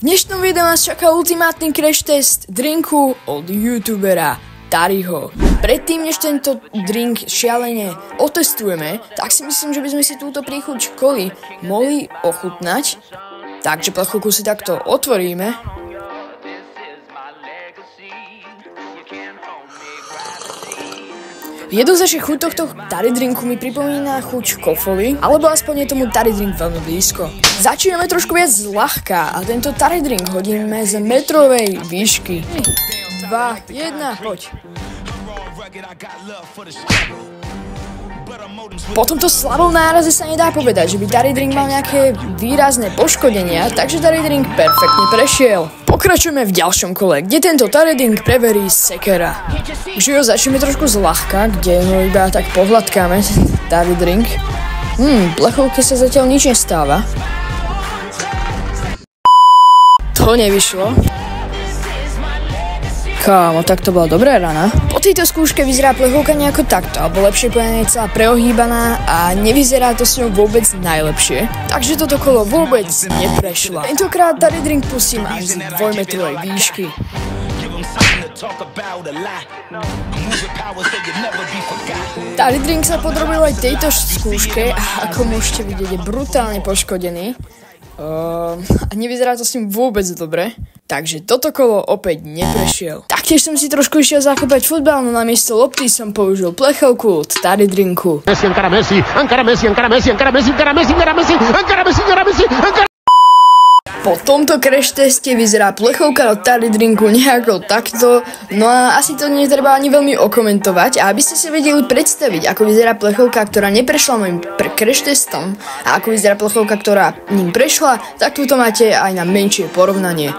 dnešnom videu nás čaká ultimátny crash test drinku od youtubera Tariho. Predtým, než tento drink šialene otestujeme, tak si myslím, že by sme si túto príchuť koly mohli ochutnať. Takže plechovku si takto otvoríme. Jednoznačne chuť tohto Tari drinku mi pripomína chuť kofoly, alebo aspoň je tomu Tari drink veľmi blízko. Začíname trošku viac zľahka a tento Tari drink hodíme z metrovej výšky. 2, 1, poď. Po tomto slabom náraze sa nedá povedať, že by Tari drink mal nejaké výrazné poškodenia, takže Tari drink perfektne prešiel. Pokračujeme v ďalšom kole, kde tento Tari drink preverí Sekera. Už ho začneme trošku zľahka, kde ho iba tak pohľadkáme, Tari drink. Plechovke sa zatiaľ nič nestáva. To nevyšlo. Kámo, tak to bola dobrá rana. Po tejto skúške vyzerá plechovka nejako takto, alebo lepšie povedané celá preohýbaná a nevyzerá to s ňou vôbec najlepšie. Takže toto kolo vôbec neprešlo. Tentokrát Tari drink pustím až z 2-metrovej výšky. Tari drink sa podrobil aj tejto skúške a ako môžete vidieť je brutálne poškodený. A nevyzerá to s ním vôbec dobre. Takže toto kolo opäť neprešiel. Taktiež som si trošku išiel zakopať futbal, no namiesto lopty som použil plechovku od Tari drinku. Po tomto crash teste vyzerá plechovka od Tari drinku nejako takto, no a asi to netreba ani veľmi okomentovať. A aby ste si vedeli predstaviť, ako vyzerá plechovka, ktorá neprešla môjim crash testom a ako vyzerá plechovka, ktorá ním prešla, tak tu to máte aj na menšie porovnanie.